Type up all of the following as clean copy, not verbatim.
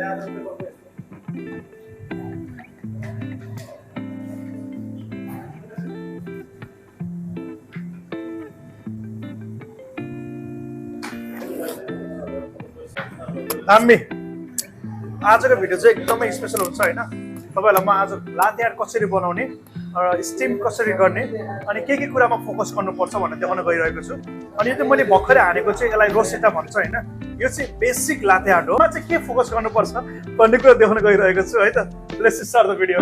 दामी आजको भिडियो चाहिँ एकदमै स्पेशल हुन्छ हैन तपाईहरुलाई म आज लाटे आर्ट कसरी बनाउने र स्टिम कसरी गर्ने अनि के कुरामा फोकस गर्नुपर्छ भनेर देखाउन गइरहेको छु अनि यो चाहिँ मैले भर्खरै हानेको चाहिँ यसलाई रोसेटा भन्छ हैन यो चाहिँ बेसिक लाटे आर्ट हो म चाहिँ के फोकस गर्नुपर्छ भन्ने कुरा देखाउन गइरहेको छु है त लेट्स स्टार्ट द भिडियो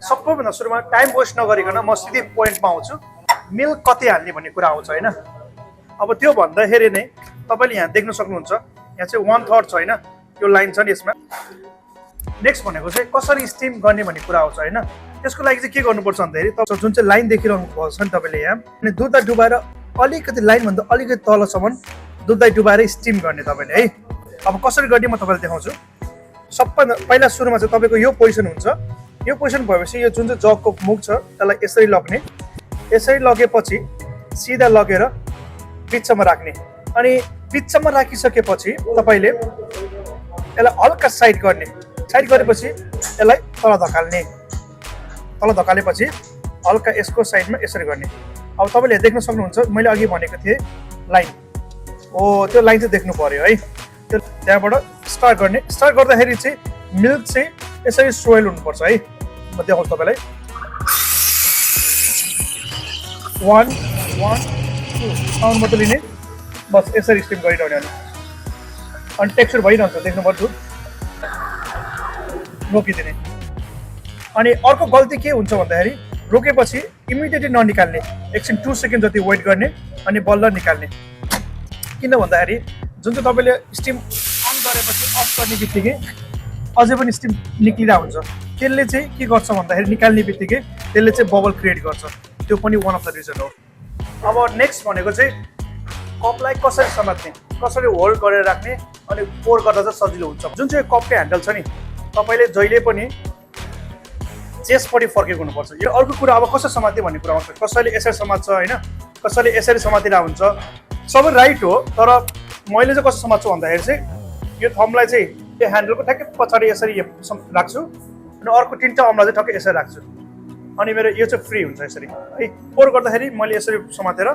सबैभन्दा सुरुमा टाइम वेस्ट नगरिकन म सिधै पोइन्टमा आउँछु मिल्क कति हाल्ने भन्ने कुरा आउँछ हैन अब त्यो भन्दाखेरि नै तपाईले यहाँ देख्न सक्नुहुन्छ यहाँ चाहिँ 1/3 छ हैन यो लाइन छ नि यसमा नेक्स्ट भनेको चाहिँ कसरी स्टिम गर्ने भन्ने कुरा आउँछ हैन त्यसको लागि चाहिँ के गर्नुपर्छ भन्दाखेरि तपाईं जुन चाहिँ लाइन देखिरहनु भएको छ नि तपाईले यहाँ अनि दुधलाई डुबाएर अलिकति लाइन भन्दा अलिकति तलसम्म दुधलाई डुबाएर स्टिम गर्ने तपाईले है अब कसरी गर्ने म तपाईलाई देखाउँछु सबभन्दा पहिला सुरुमा चाहिँ तपाईको यो पोजिसन हुन्छ यो पोजिसन भएपछि यो जुन चाहिँ जगको मुख छ त्यसलाई यसरी लग्ने यसरी लगेपछि सिधा लगेर बिचमा राख्ने अनि बिचमा राखिसकेपछि तपाईले यसलाई हल्का साइड गर्ने साइड गरेपछि यसलाई तल धकालेपछि हल्का यसको साइडमा यसरी गर्ने अब तपाईले देख्न सक्नुहुन्छ मैले अघि भनेको थिएँ लाइन त्यो लाइन चाहिँ देख्नु पर्यो है त्यो त्यहाँबाट स्टार्ट गर्ने स्टार्ट गर्दाखेरि चाहिँ मिल्क चाहिँ यसरी सोइल हुनुपर्छ है म देखाउँछु तपाईलाई 1 1 2 साउन्ड मात्र लिने बस यसरी स्टिम गरिरहने अनि टेक्सचर भइरहन्छ देख्नुपर्छ दुध रोकिदिने अनि अर्को गल्ती के हुन्छ भन्दाखेरि रोकेपछि इमिडिएटली ननिकाल्ने एकछिन 2 सेकेन्ड जति वेट गर्ने अनि बल्ल निकाल्ने किन भन्दाखेरि जुन चाहिँ तपाईले स्टिम अन गरेपछि अफ गर्ने बित्तिकै अझै पनि स्टिम निक्लिरहेको हुन्छ त्यसले चाहिँ के गर्छ भन्दाखेरि निकाल्ने बित्तिकै त्यसले चाहिँ बबल क्रिएट गर्छ त्यो पनि वान अफ द रिजन हो अब नेक्स्ट भनेको चाहिँ कपलाई कसरी समात्ने कसरी होल्ड गरेर राख्ने अनि पोर गर्दा चाहिँ सजिलो हुन्छ जुन चाहिँ कपको ह्यान्डल छ नि तपाईले जहिले पनि चेस्टपट्टि फर्केको हुनुपर्छ यो अर्को कुरा अब कसरी समात्ने भन्ने कुरा आउँछ कसैले यसरी समात्छ हैन कसैले यसरी समातिरा हुन्छ सबै राइट हो तर मैले चाहिँ कसरी समात्छु भन्दाखेरि चाहिँ यो थम्बलाई चाहिँ यो ह्यान्डलको ठ्याक्कै पछाडि यसरी राख्छु अनि अर्को तीनटा औँला चाहिँ ठ्याक्कै यसरी राख्छु अनि मेरो यो चाहिँ फ्री हुन्छ यसरी है पोर गर्दाखेरि मैले यसरी समातेर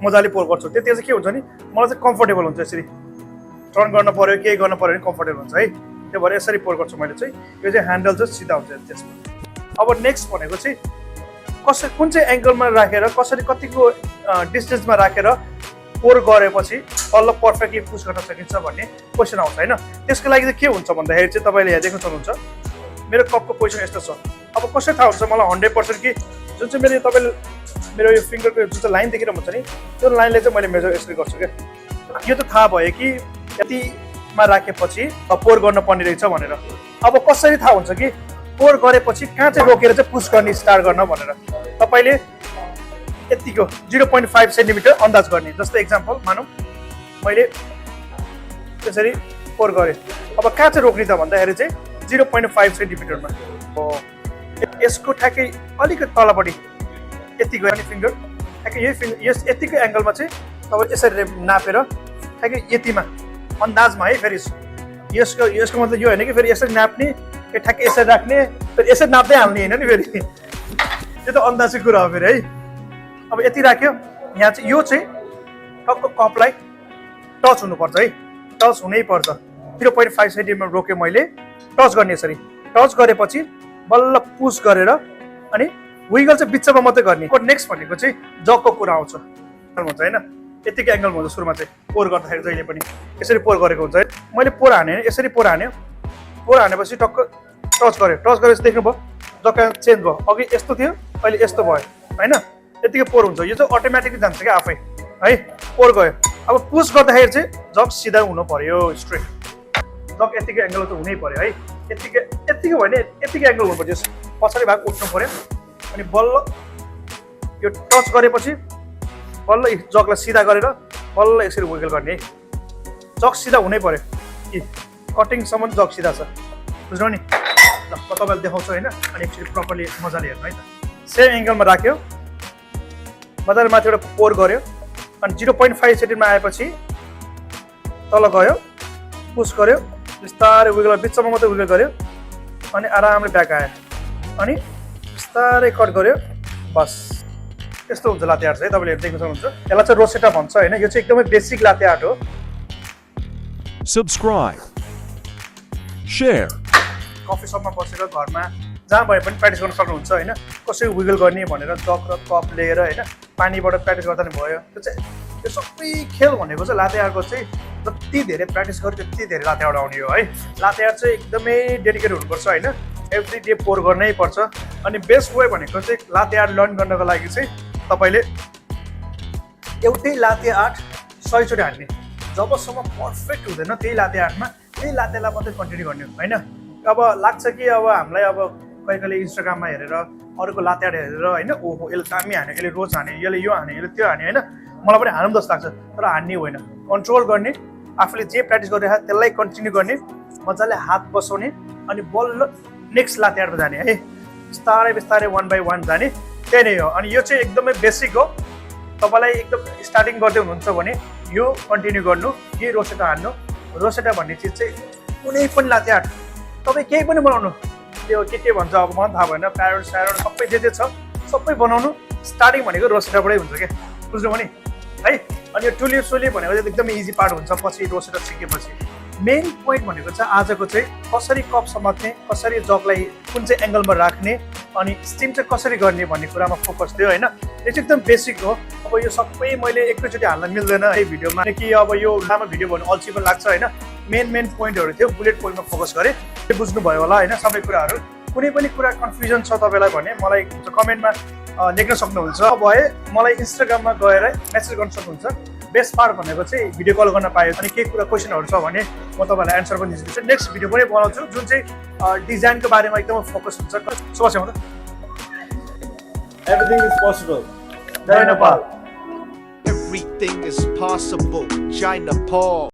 मजाले पोर गर्छु त्यति चाहिँ के हुन्छ नि मलाई चाहिँ कम्फर्टेबल हुन्छ यसरी टर्न गर्न पर्यो केही गर्न पर्यो भने कम्फर्टेबल हुन्छ है त्यही भएर यसरी पोर गर्छु मैले चाहिँ यो चाहिँ ह्यान्डल चाहिँ सिधा हुन्छ त्यसमा अब नेक्स्ट भनेको चाहिँ कसरी कुन चाहिँ एङ्गलमा राखेर कसरी कतिको डिस्टेन्समा राखेर पोर गरेपछि तल पर्फेक्टली पुस गर्न सकिन्छ भन्ने क्वेसन आउँछ हैन त्यसको लागि चाहिँ के हुन्छ भन्दाखेरि चाहिँ तपाईले यहाँ देख्न सक्नुहुन्छ मेरो कपको पोजिसन यस्तो छ अब कसरी थाहा हुन्छ मलाई 100% कि जुन चाहिँ मेरो तपाईले मेरो यो फिङ्गरको जुन चाहिँ लाइन देखिरहनु हुन्छ नि त्यो लाइनले चाहिँ मैले मेजर यसरी गर्छु क्या यो त थाहा भयो कि यतिमा राखेपछि पोर गर्न पर्ने रहेछ भनेर अब कसरी थाहा हुन्छ कि पोर गरेपछि कहाँ चाहिँ रोकेर चाहिँ पुस गर्ने स्टार्ट गर्न भनेर तपाईले यतिको 0.5 सेन्टिमिटर अन्दाज गर्ने जस्तै एक्जाम्पल मानौँ मैले त्यसरी पोर गरेँ अब कहाँ चाहिँ रोक्ने त भन्दाखेरि चाहिँ 0.5 सेन्टिमिटरमा हो यसको ठ्याक्कै अलिकति तलपट्टि यतिको अनि फिङ्गर ठ्याक्कै यही फिङ्गर यस यतिको एङ्गलमा चाहिँ तपाईँ यसरी नापेर ठ्याक्कै यतिमा अन्दाजमा है फेरि यसको मतलब यो होइन कि फेरि यसरी नाप्ने ठ्याक्कै यसरी राख्ने फेरि यसरी नाप्दै हाल्ने होइन नि फेरि त्यो त अन्दाजको कुरा हो फेरि है अब यति राख्यो यहाँ चाहिँ यो चाहिँ टक्क कपलाई टच हुनुपर्छ है टच हुनै पर्छ 0.5 सेन्टिमिटर रोक्यो मैले टच गर्ने यसरी टच गरेपछि बल्ल पुस गरेर अनि विगल चाहिँ बिचमा मात्रै गर्ने नेक्स्ट भनेको चाहिँ जगको कुरा आउँछ हुन्छ हैन यतिकै एङ्गल हुन्छ सुरुमा चाहिँ पोर गर्दाखेरि जहिले पनि यसरी पोर गरेको हुन्छ है मैले पोर हाने यसरी पोर हानेपछि टक्क टच गरेपछि देख्नुभयो जग्गा चेन्ज भयो अघि यस्तो थियो अहिले यस्तो भयो हैन यतिकै पोर हुन्छ यो चाहिँ अटोमेटिकली जान्छ क्या आफै है पोर गयो अब पुस गर्दाखेरि चाहिँ जग सिधा हुनु पर्यो स्ट्रेट जग यतिकै एङ्गल चाहिँ हुनै पर्यो है यतिकै भयो भने यतिकै एङ्गल हुनु पर्यो पछाडि भाग उठ्नु पर्यो अनि बल्ल यो टच गरेपछि बल्ल जगलाई सिधा गरेर बल्ल यसरी विगल गर्ने है जग सिधा हुनै पर्यो कि कटिङसम्म जग सिधा छ बुझ्नु नि ल म तपाईँलाई देखाउँछु होइन अनि एकचोटि प्रपरली मजाले हेर्नु है त सेम एङ्गलमा राख्यो मजाले माथिबाट पोर गर्यो अनि 0.5 सेन्टिमिटरमा आएपछि तल गयो पुस गर्यो बिस्तारै विगल बिचमा मात्रै विगल गर्यो अनि आरामले ब्याक आयो अनि बिस्तारै कट गर्यो बस यस्तो हुन्छ लाते आर्ट चाहिँ तपाईँले देख्न सक्नुहुन्छ यसलाई चाहिँ रोसेटा भन्छ होइन यो चाहिँ एकदमै बेसिक लाते आर्ट हो Subscribe. Share. कफी सपमा बसेर घरमा जहाँ भए पनि प्र्याक्टिस गर्न सक्नुहुन्छ होइन कसरी विगल गर्ने भनेर जग र कप लिएर होइन पानीबाट प्र्याक्टिस गर्दा नि भयो त्यो चाहिँ त्यो सबै खेल भनेको चाहिँ लाते आर्टको चाहिँ जति धेरै प्र्याक्टिस गर्यो त्यति धेरै लाते आर्ट आउने हो है लाते आर्ट चाहिँ एकदमै डेडिकेट हुनुपर्छ होइन एभ्री डे पोर गर्नै पर्छ अनि बेस्ट वे भनेको चाहिँ लाते आर्ट लर्न गर्नको लागि चाहिँ तपाईँले एउटै लाते आर्ट 100 चोटि हान्ने जबसम्म पर्फेक्ट हुँदैन त्यही लाते आर्टमा त्यही लातेलाई मात्रै कन्टिन्यू गर्ने होइन अब लाग्छ कि अब हामीलाई अब कहिले कहिले इन्स्टाग्राममा हेरेर अरूको लाते आर्ट हेरेर होइन ओहो यसले दामी हान्यो यसले रोज हान्यो यसले यो हान्यो यसले त्यो हान्यो होइन मलाई पनि हान्नु जस्तो लाग्छ तर हान्ने होइन कन्ट्रोल गर्ने आफूले जे प्र्याक्टिस गरिरहेको त्यसलाई कन्टिन्यू गर्ने मजाले हात बसाउने अनि बल्ल नेक्स्ट लाते आर्टमा जाने है बिस्तारै बिस्तारै 1 by 1 जाने त्यही नै हो अनि यो चाहिँ एकदमै बेसिक हो तपाईँलाई एकदम स्टार्टिङ गर्दै हुनुहुन्छ भने यो कन्टिन्यू गर्नु यही रोसेटा हान्नु रोसेटा भन्ने चिज चाहिँ कुनै पनि लाते आर्ट तपाईँ केही पनि बनाउनु त्यो के भन्छ अब मलाई थाहा भएन प्यारोट स्यारोट सबै जे जे छ सबै बनाउनु स्टार्टिङ भनेको रोसेटाबाटै हुन्छ क्या बुझ्नु भने है अनि यो टुलिप सुलिप भनेको चाहिँ एकदमै इजी पार्ट हुन्छ पछि रोसेटा सिकेपछि मेन पोइन्ट भनेको चाहिँ आजको चाहिँ कसरी कप समात्ने कसरी जगलाई कुन चाहिँ एङ्गलमा राख्ने अनि स्टिम चाहिँ कसरी गर्ने भन्ने कुरामा फोकस थियो होइन यो चाहिँ एकदम बेसिक हो अब यो सबै मैले एकैचोटि हाल्न मिल्दैन है भिडियोमा कि अब यो लामो भिडियो भन्नु अल्छी पनि लाग्छ होइन मेन पोइन्टहरू थियो बुलेट पोइन्टमा फोकस गरेँ त्यो बुझ्नुभयो होला होइन सबै कुराहरू कुनै पनि कुरा कन्फ्युजन छ तपाईँलाई भने मलाई कमेन्टमा लेख्न सक्नुहुन्छ भए मलाई इन्स्टाग्राममा गएर मेसेज गर्न सक्नुहुन्छ बेस्ट पार्ट भनेको चाहिँ भिडियो कल गर्न पायो अनि केही कुरा क्वेसनहरू छ भने म तपाईँलाई एन्सर पनि दिन्छु नेक्स्ट भिडियो पनि बनाउँछु जुन चाहिँ डिजाइनको बारेमा एकदमै फोकस हुन्छ सुभाष त Everything is possible. Jay Nepal Everything is possible. Jai Nepal.